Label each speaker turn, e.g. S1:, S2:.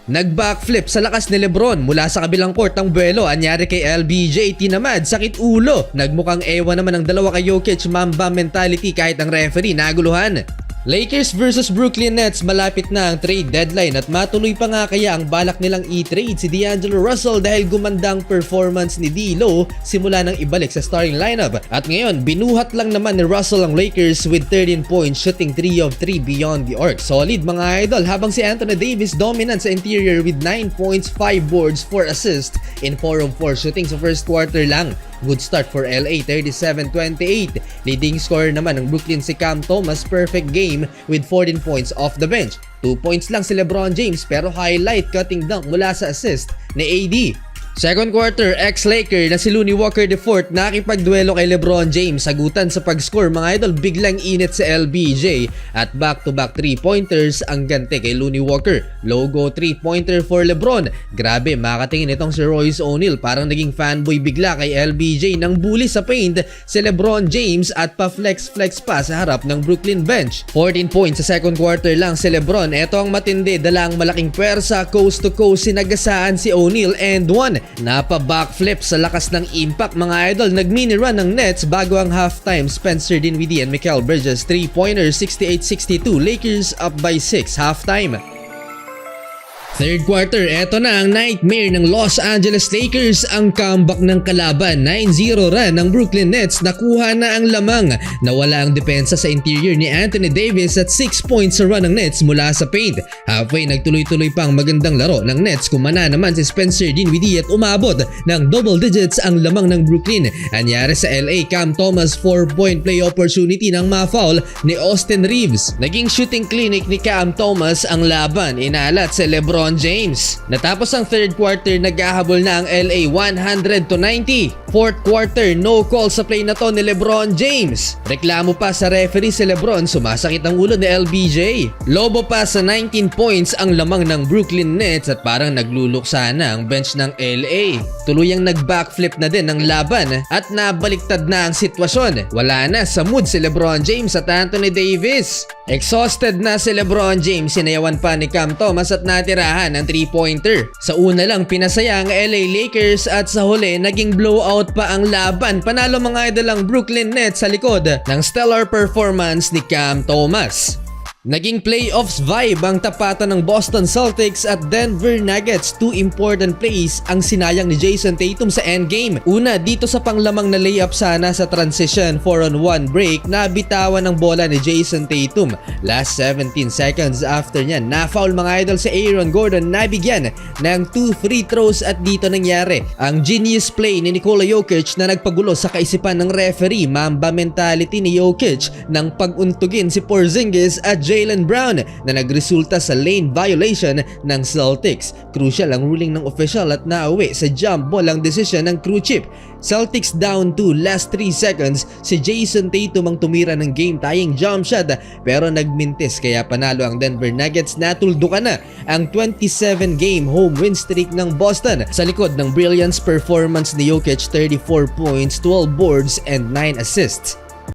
S1: Nag-backflip sa lakas ni Lebron mula sa kabilang court ng buwelo. Anyari kay LBJ, tinamad, sakit ulo. Nagmukhang ewan naman ang dalawa kay Jokic, Mamba mentality kahit ang referee naguluhan. Lakers versus Brooklyn Nets, malapit na ang trade deadline at matuloy pa nga kaya ang balak nilang i-trade si D'Angelo Russell dahil gumanda ang performance ni D'Lo simula nang ibalik sa starting lineup. At ngayon, binuhat lang naman ni Russell ang Lakers with 13 points, shooting 3 of 3 beyond the arc. Solid mga idol, habang si Anthony Davis dominant sa interior with 9 points, 5 boards, 4 assists in 4 of 4 shooting sa first quarter lang. Good start for LA, 37-28. Leading scorer naman ng Brooklyn si Cam Thomas, perfect game with 14 points off the bench. 2 points lang si LeBron James pero highlight cutting dunk mula sa assist ni AD. Second quarter, ex-Laker na si Looney Walker IV nakipagduelo kay LeBron James. Sagutan sa pag-score mga idol, biglang init sa LBJ at back-to-back 3-pointers ang ganti kay Looney Walker. Logo 3-pointer for LeBron. Grabe, makatingin itong si Royce O'Neal, parang naging fanboy bigla kay LBJ nang bully sa paint si LeBron James at pa-flex-flex pa sa harap ng Brooklyn bench. 14 points sa second quarter lang si LeBron. Ito ang matindi, dala ang malaking pwersa, coast to coast, sinagasaan si O'Neal and one. Napa-backflip sa lakas ng impact mga idol. Nag-mini run ng Nets bago ang halftime. Spencer Dinwiddie and Mikal Bridges 3-pointer, 68-62. Lakers up by 6 halftime. Third quarter, eto na ang nightmare ng Los Angeles Lakers, ang comeback ng kalaban. 9-0 run ng Brooklyn Nets, nakuha na ang lamang. Nawala ang depensa sa interior ni Anthony Davis at 6 points sa run ng Nets mula sa paint. Halfway, nagtuloy-tuloy pa ang magandang laro ng Nets. Kumana naman si Spencer Dinwiddie at umabot ng double digits ang lamang ng Brooklyn. Anyari sa LA, Cam Thomas 4-point play opportunity ng ma-foul ni Austin Reeves. Naging shooting clinic ni Cam Thomas ang laban, inalat si LeBron James. Natapos ang third quarter, naghahabol na ang LA 100-90. Fourth quarter, no call sa play na to ni LeBron James. Reklamo pa sa referee si LeBron, sumasakit ang ulo ni LBJ. Lobo pa sa 19 points ang lamang ng Brooklyn Nets at parang nagluluksa na ang bench ng LA. Tuluyang nag-backflip na din ang laban at nabaliktad na ang sitwasyon. Wala na sa mood si LeBron James at Anthony Davis. Exhausted na si LeBron James, sinayawan pa ni Cam Thomas at natirahan ng 3-pointer. Sa una lang pinasaya ang LA Lakers at sa huli naging blowout pa ang laban. Panalo mga idol ang Brooklyn Nets sa likod ng stellar performance ni Cam Thomas. Naging playoffs vibe ang tapatan ng Boston Celtics at Denver Nuggets. 2 important plays ang sinayang ni Jason Tatum sa endgame. Una, dito sa panglamang na layup sana sa transition 4-on-1 break, nabitawan ng bola ni Jason Tatum. Last 17 seconds after niyan, na-foul mga idol si Aaron Gordon, nabigyan ng 2 free throws at dito nangyari ang genius play ni Nikola Jokic na nagpagulo sa kaisipan ng referee. Mamba mentality ni Jokic nang paguntugin si Porzingis at Jaylen Brown na nagresulta sa lane violation ng Celtics. Crucial ang ruling ng official at nauwi sa jump ball ang desisyon ng crew chief. Celtics down 2, last 3 seconds, si Jason Tatum ang tumira ng game-tying jump shot pero nagmintis kaya panalo ang Denver Nuggets. Natuldukan na ang 27-game home win streak ng Boston sa likod ng brilliance performance ni Jokic, 34 points, 12 boards and 9 assists.